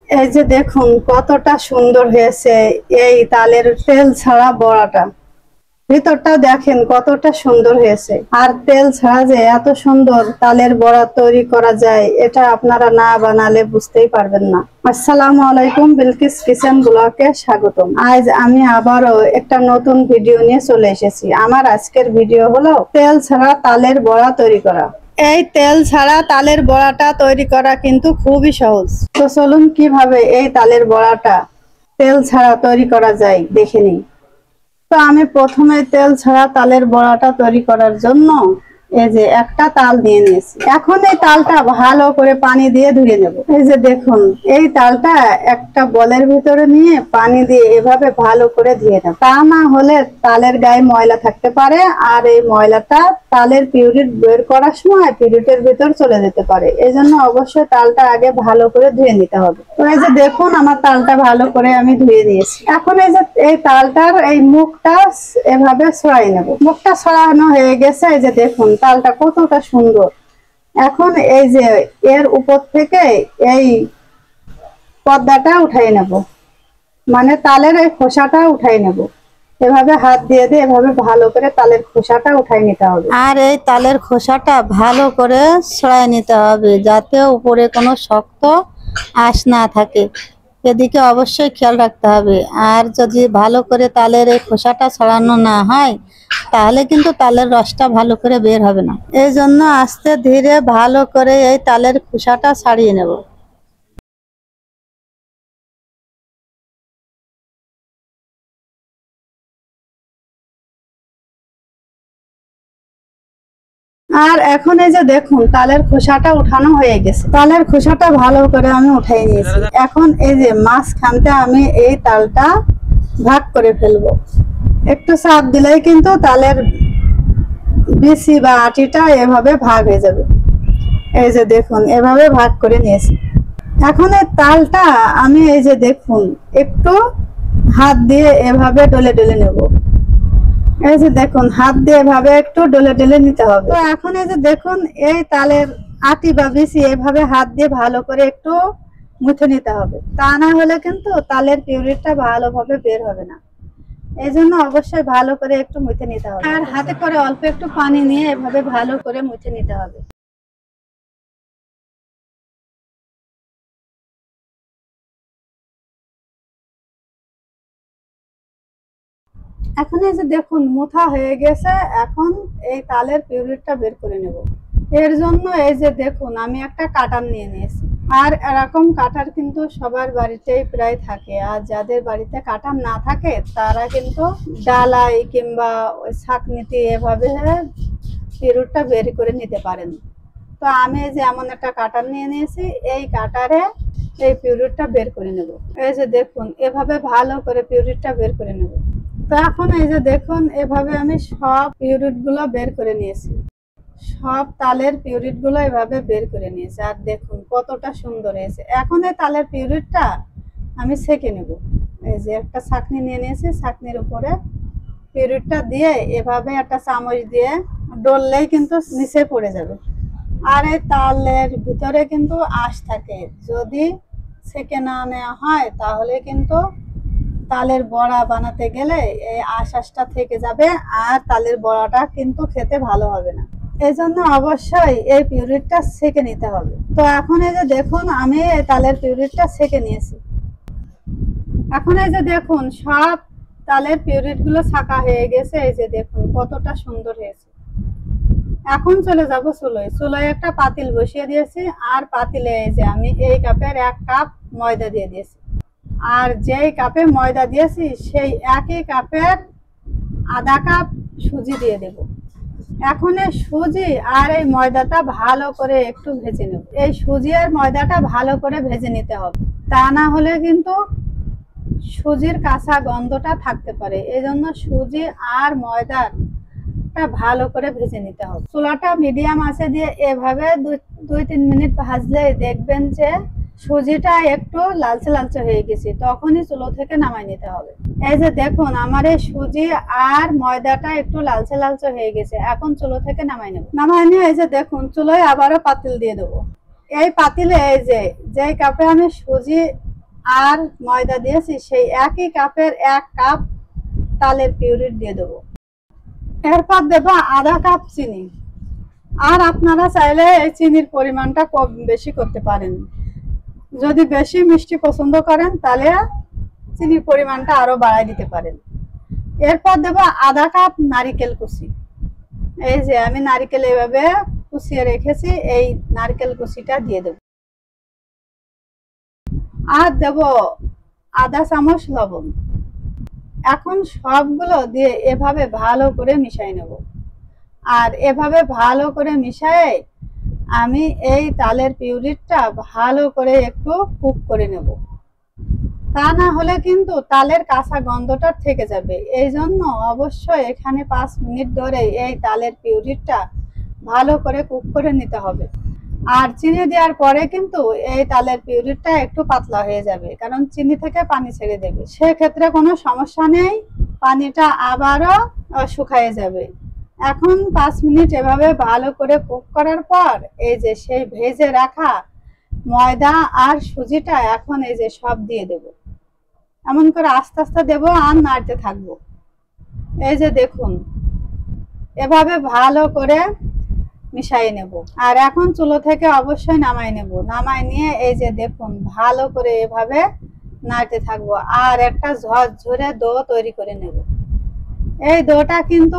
এই যে দেখুন কতটা সুন্দর হয়েছে এই তালের তেল ছাড়া বড়াটা। ভিতরটা দেখেন কতটা সুন্দর হয়েছে। আর তেল ছাড়া যে এত সুন্দর তালের বড়া তৈরি করা যায় এটা আপনারা না বানালে বুঝতেই পারবেন না। আসসালামু আলাইকুম, বিলকিস কিচেন ব্লগে স্বাগতম। আজ আমি আবারও একটা নতুন ভিডিও নিয়ে চলে এসেছি। আমার আজকের ভিডিও হলো তেল ছাড়া তালের বড়া তৈরি করা। এই তেল ছাড়া তালের বড়াটা তৈরি করা কিন্তু খুবই সহজ। তো চলুন কিভাবে এই তালের বড়াটা তেল ছাড়া তৈরি করা যায় দেখে নিই। তো আমি প্রথমে তেল ছাড়া তালের বড়াটা তৈরি করার জন্য এই যে একটা তাল নিয়ে নিয়েছি। এখন এই তালটা ভালো করে পানি দিয়ে ধুয়ে নেব। এই যে দেখুন এই তালটা একটা বলের ভিতরে নিয়ে পানি দিয়ে এভাবে ভালো করে ধুয়ে নেব। তা না হলে তালের গায়ে ময়লা থাকতে পারে, আর এই ময়লাটা তালের পিউরিট বের করার সময় পিউরিটের ভিতর চলে যেতে পারে। এই জন্য অবশ্যই তালটা আগে ভালো করে ধুয়ে নিতে হবে। তো এই যে দেখুন আমার তালটা ভালো করে আমি ধুয়ে নিয়েছি। এখন এই যে এই তালটার এই মুখটা এভাবে ছড়াই নেব। মুখটা ছড়ানো হয়ে গেছে। এই যে দেখুন তালটা কতটা সুন্দর। এখন এই যে এর উপর থেকে এই পর্দাটা উঠাই নেব, মানে তালের এই খোসাটা উঠাই নেব। এভাবে হাত দিয়ে দিয়ে এভাবে ভালো করে তালের খোসাটা উঠাই নিতে হবে। আর এই তালের খোসাটা ভালো করে ছড়াই নিতে হবে যাতে উপরে কোনো শক্ত আঁশ না থাকে। এদিকে অবশ্যই খেয়াল রাখতে হবে। আর যদি ভালো করে তালের এই খোসাটা ছড়ানো না হয় তাহলে কিন্তু তালের রসটা ভালো করে বের হবে না। এই জন্য আস্তে ধীরে ভালো করে এই তালের খোসাটা ছাড়িয়ে নেব। আর এখন এই যে দেখুন তালের খোসাটা উঠানো হয়ে গেছে। তালের খোসাটা ভালো করে আমি উঠাই নিয়েছি। এখন এই যে মাঝখানতে আমি এই তালটা ভাগ করে ফেলবো। একটু চাপ দিলেই কিন্তু তালের বিচি বা আটিটা এভাবে ভাগ হয়ে যাবে। এই যে দেখুন এভাবে ভাগ করে নিয়েছি। এখন এই তালটা আমি এই যে দেখুন একটু হাত দিয়ে এভাবে ডলে ডলে নেব। এই যে দেখুন হাত দিয়ে এভাবে একটু ডলে ডলে নিতে হবে। তো এখন এই যে দেখুন এই তালের আটি বা বিচি এভাবে হাত দিয়ে ভালো করে একটু মুছে নিতে হবে। তা না হলে কিন্তু তালের পিউরিটা ভালোভাবে বের হবে না। এই জন্য অবশ্যই ভালো করে একটু মুছে নিতে হবে। আর হাতে করে অল্প একটু পানি নিয়ে এভাবে ভালো করে মুছে নিতে হবে। এখন এই যে দেখুন মুথা হয়ে গেছে। এখন এই তালের পিউরিটা বের করে নেব। এর জন্য এই যে দেখুন আমি একটা কাটার নিয়ে নিয়েছি। আর এরকম কাটার কিন্তু সবার বাড়িতেই প্রায় থাকে। আর যাদের বাড়িতে কাটার না থাকে তারা কিন্তু ডালাই কিংবা ওই ছাঁকনিতে এভাবে পিউরিটা বের করে নিতে পারেন। তো আমি এই যে এমন একটা কাটার নিয়ে নিয়েছি, এই কাটারে এই পিউরিটটা বের করে নেব। এই যে দেখুন এভাবে ভালো করে পিউরিটটা বের করে নেব। তো এখন এই যে দেখুন এভাবে আমি সব পিউরিট গুলো বের করে নিয়েছি। সব তালের পিউরিট গুলো এভাবে বের করে নিয়েছি। আর দেখুন কতটা সুন্দর হয়েছে। এখন এই তালের পিউরিটটা আমি ছেঁকে নেব। এই যে একটা ছাঁকনি নিয়ে নিয়েছি, ছাঁকনির উপরে পিউরিটটা দিয়ে এভাবে একটা চামচ দিয়ে ডললেই কিন্তু নিচে পড়ে যাবে। আর এই তালের ভিতরে কিন্তু আঁশ থাকে, যদি ছেঁকে না নেওয়া হয় তাহলে কিন্তু তালের বড়া বানাতে গেলে এই আঁশটা থেকে যাবে, আর তালের বড়াটা কিন্তু খেতে ভালো হবে না। এই জন্য অবশ্যই এই পিউরিটটা ছেঁকে নিতে হবে। তো এখন এই যে দেখুন আমি এই তালের পিউরিটটা ছেঁকে নিয়েছি। এখন এই যে দেখুন সব তালের পিউরিট গুলো ছাঁকা হয়ে গেছে। এই যে দেখুন কতটা সুন্দর হয়েছে। এখন চলে যাব চুলোয়। চুলোয় একটা পাতিল বসিয়ে দিয়েছি। আর পাতিলে এই যে আমি এই কাপের 1 কাপ ময়দা দিয়ে দিয়েছি। আর যেই কাপে ময়দা দিয়েছি সেই একই কাপের আধা কাপ সুজি দিয়ে দেব। এখন এই সুজি আর এই ময়দাটা ভালো করে একটু ভেজে নেব। এই সুজি আর ময়দাটা ভালো করে ভেজে নিতে হবে। তা না হলে কিন্তু সুজির কাঁচা গন্ধটা থাকতে পারে। এই জন্য সুজি আর ময়দার ভালো করে ভেজে নিতে হবে। চুলাটা মিডিয়াম আঁচে দিয়ে এভাবে 2-3 মিনিট ভাজলে দেখবেন যে সুজিটা একটু লালচে লালচে হয়ে গেছে, তখনই চুলো থেকে নামাই নিতে হবে। এই যে দেখুন আমার এই সুজি আর ময়দাটা একটু লালচে লালচে হয়ে গেছে। এখন চুলো থেকে নামাই নেব। নামাই নিয়ে এই যে দেখুন চুলোয় আবারও পাতিল দিয়ে দেবো। এই পাতিলে এই যে কাপে আমি সুজি আর ময়দা দিয়েছি, সেই একই কাপের 1 কাপ তালের পিউরি দিয়ে দেবো। এরপর দেবো আধা কাপ চিনি। আর আপনারা চাইলে এই চিনির পরিমাণটা কম বেশি করতে পারেন। যদি বেশি মিষ্টি পছন্দ করেন তাহলে চিনির পরিমাণটা আরো বাড়াই দিতে পারেন। এরপর দেবো আধা কাপ নারিকেল কুচি। এই যে আমি নারিকেল এভাবে কুচিয়ে রেখেছি, এই নারকেল কুচিটা দিয়ে দেব। আর দেব আধা চামচ লবণ। এখন সবগুলো দিয়ে এভাবে ভালো করে মিশাই নেব। আর এভাবে ভালো করে মিশাই আমি এই তালের পিউরিটা ভালো করে একটু কুক করে নেব। তা না হলে কিন্তু তালের কাঁচা গন্ধটা থেকে যাবে। এই জন্য অবশ্যই এখানে 5 মিনিট ধরে এই তালের পিউরিটা ভালো করে কুক করে নিতে হবে। আর চিনি দেওয়ার পরে কিন্তু এই তালের পিউরিটা একটু পাতলা হয়ে যাবে, কারণ চিনি থেকে পানি ছেড়ে দেবে। সেক্ষেত্রে কোনো সমস্যা নেই, পানিটা আবারও শুকিয়ে যাবে। এখন 5 মিনিট এভাবে ভালো করে কুক করার পর এই যে সেই ভেজে রাখা ময়দা আর সুজিটা এখন এই যে সব দিয়ে দেব। এমন করে আস্তে আস্তে দেব আর নাড়তে থাকবো। এই যে দেখুন এভাবে ভালো করে মিশিয়ে নেব। আর এখন চুলো থেকে অবশ্যই নামাই নেব। নামাই নিয়ে এই যে দেখুন ভালো করে এভাবে নাড়তে থাকবো। আর একটা ঝরঝরে ডো তৈরি করে নেব। এই ডোটা কিন্তু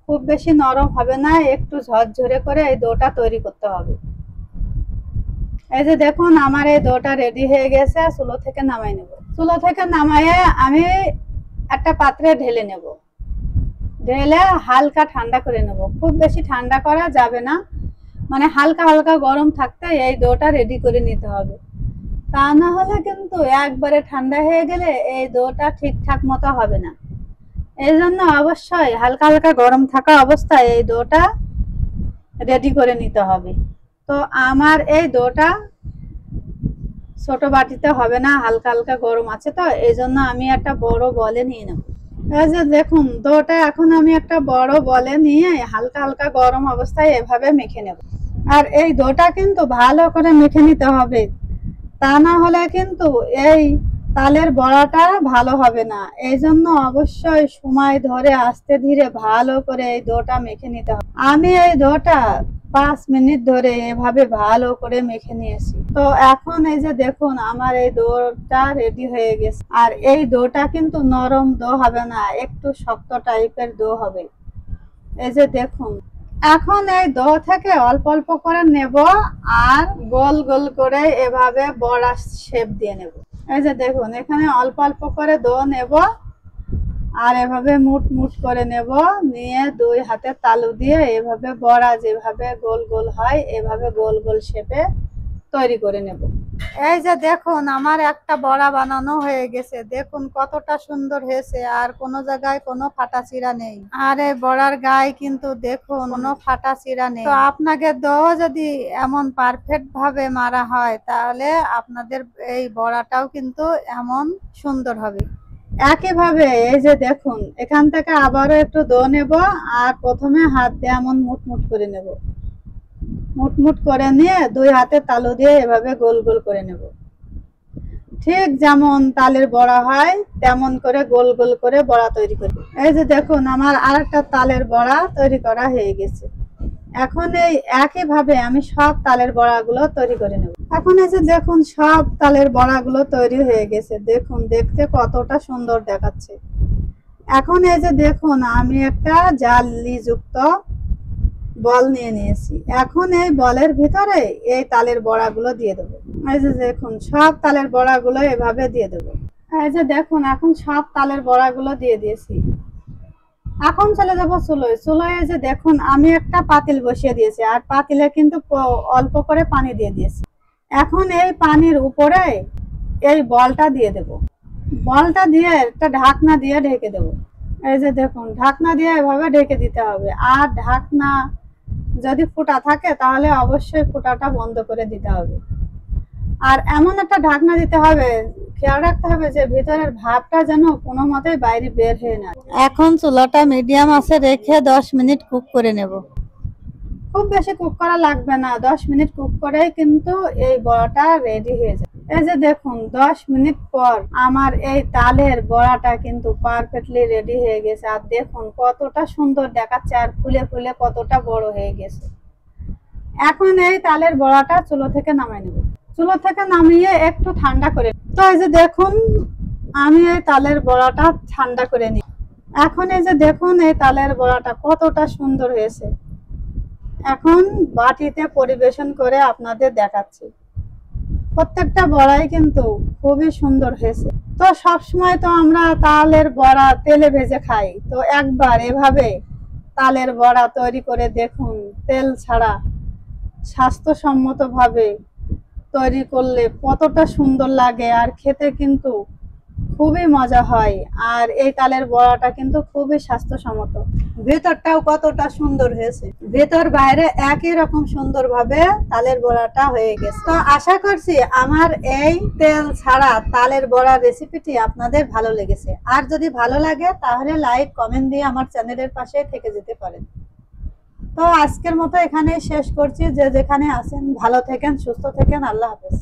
খুব বেশি নরম হবে না, একটু ঝরঝরে করে এই ডোটা তৈরি করতে হবে। এই যে দেখুন আমার এই ডোটা রেডি হয়ে গেছে। চুলো থেকে নামাই নেব। চুলো থেকে নামাইয়ে আমি একটা পাত্রে ঢেলে নেব। ঢেলে হালকা ঠান্ডা করে নেব। খুব বেশি ঠান্ডা করা যাবে না, মানে হালকা হালকা গরম থাকতে এই ডোটা রেডি করে নিতে হবে। তা না হলে কিন্তু একবারে ঠান্ডা হয়ে গেলে এই ডোটা ঠিকঠাক মতো হবে না। এই জন্য অবশ্যই হালকা হালকা গরম থাকা অবস্থায় এই ডোটা রেডি করে নিতে হবে। তো আমার এই ডোটা ছোট বাটিতে হবে না, হালকা হালকা গরম আছে, তো এই জন্য আমি একটা বড় বলে নিয়ে নেব। এই যে দেখুন ডোটা এখন আমি একটা বড় বলে নিয়ে হালকা হালকা গরম অবস্থায় এভাবে মেখে নেব। আর এই ডোটা কিন্তু ভালো করে মেখে নিতে হবে, তা না হলে কিন্তু এই তালের বড়াটা ভালো হবে না। এই জন্য অবশ্যই সময় ধরে আস্তে ধীরে ভালো করে এই ডোটা মেখে নিতে হবে। আমি এই ডোটা 5 মিনিট ধরে এভাবে ভালো করে মেখে নিয়েছি। তো এখন এই যে দেখুন আমার এই ডোটা রেডি হয়ে গেছে। আর এই ডোটা কিন্তু নরম ডো হবে না, একটু শক্ত টাইপের ডো হবে। এই যে দেখুন এখন এই ডো থেকে অল্প অল্প করে নেব আর গোল গোল করে এভাবে বড়া শেপ দিয়ে নেব। এই যে দেখুন এখানে অল্প অল্প করে ডো নেব আর এভাবে মুট মুট করে নেব। নিয়ে 2 হাতের তালু দিয়ে এভাবে বড়া যেভাবে গোল গোল হয় এভাবে গোল গোল শেপে তৈরি করে নেব। এই যে দেখুন আমার একটা বড়া বানানো হয়ে গেছে। দেখুন কতটা সুন্দর হয়েছে, আর কোনো জায়গায় কোনো ফাটা চিরা নেই। আর এই বড়ার গায়ে কিন্তু দেখুন কোনো ফাটা চিরা নেই। তো আপনাকে যদি এমন পারফেক্ট ভাবে মারা হয় তাহলে আপনাদের এই বড়াটাও কিন্তু এমন সুন্দর হবে। একইভাবে এই যে দেখুন এখান থেকে আবারও একটু ডো নেব আর প্রথমে হাত দিয়ে এমন মুটমুট করে নেব। মুটমুট করে নিয়ে 2 হাতে তালু দিয়ে এভাবে গোল গোল করে নেব। ঠিক যেমন তালের বড়া হয় তেমন করে গোল গোল করে বড়া তৈরি করব। এই যে দেখুন আমার আরেকটা তালের বড়া তৈরি করা হয়ে গেছে। এখন এই একইভাবে আমি সব তালের বড়াগুলো তৈরি করে নেব। এখন এই যে দেখুন সব তালের বড়াগুলো তৈরি হয়ে গেছে। দেখুন দেখতে কতটা সুন্দর দেখাচ্ছে। এখন এই যে দেখুন আমি একটা জালি যুক্ত বল নিয়ে নিয়েছি। এখন এই বলের ভিতরে এই তালের বড়াগুলো দিয়ে দেবো। এই যে দেখুন সব তালের বড়াগুলো এভাবে দিয়ে দেবো। এই যে দেখুন এখন সব তালের বড়াগুলো দিয়ে দিয়েছি। এখন চলে যাবো চুলোয়। চুলোয় যে দেখুন আমি একটা পাতিল বসিয়ে দিয়েছি আর পাতিলে কিন্তু অল্প করে পানি দিয়ে দিয়েছি। এখন এই পানির উপরে এই বলটা দিয়ে দেব। বলটা দিয়ে একটা ঢাকনা দিয়ে ঢেকে দেব। এই যে দেখুন ঢাকনা দিয়ে এভাবে ঢেকে দিতে হবে। আর ঢাকনা যদি ফুটা থাকে তাহলে অবশ্যই ফুটাটা বন্ধ করে দিতে হবে। আর এমন একটা ঢাকনা দিতে হবে, খেয়াল রাখতে হবে যে ভিতরের ভাপটা যেন কোনো মতেই বাইরে বের হয়ে না। এখন চুলাটা মিডিয়াম আঁচে রেখে 10 মিনিট কুক করে নেব। খুব বেশি কুক করা লাগবে না, 10 মিনিট কুক করেই কিন্তু এই বড়াটা রেডি হয়ে যায়। এই যে দেখুন 10 মিনিট পর আমার এই তালের বড়াটা কিন্তু পারফেক্টলি রেডি হয়ে গেছে। আর দেখুন কতটা সুন্দর দেখাচ্ছে আর ফুলে ফুলে কতটা বড় হয়ে গেছে। এখন এই তালের বড়াটা চুলো থেকে নামাই নেব। চুলো থেকে নামিয়ে একটু ঠান্ডা করে, তো এই যে দেখুন আমি এই তালের বড়াটা ঠান্ডা করে নিই। এখন এই যে দেখুন এই তালের বড়াটা কতটা সুন্দর হয়েছে। এখন বাটিতে পরিবেশন করে আপনাদের দেখাচ্ছি। প্রত্যেকটা বড়াই কিন্তু খুবই সুন্দর হয়েছে। তো সবসময় তো আমরা তালের বড়া তেলে ভেজে খাই, তো একবার এভাবে তালের বড়া তৈরি করে দেখুন। তেল ছাড়া স্বাস্থ্যসম্মত ভাবে তৈরি করলে কতটা সুন্দর লাগে আর খেতে কিন্তু খুবই মজা হয়। আর এই তালের বড়াটা কিন্তু খুবই স্বাস্থ্যসম্মত, ভেতরটাও কতটা সুন্দর হয়েছে, ভেতর বাইরে একই রকম সুন্দর ভাবে তালের বড়াটা হয়ে গেছে। তো আশা করছি আমার এই তেল ছাড়া তালের বড়া রেসিপিটি আপনাদের ভালো লেগেছে। আর যদি ভালো লাগে তাহলে লাইক কমেন্ট দিয়ে আমার চ্যানেলের পাশে থেকে যেতে পারেন। তো আজকের মতো এখানেই শেষ করছি। যে যেখানে আছেন ভালো থাকেন, সুস্থ থাকেন। আল্লাহ হাফেজ।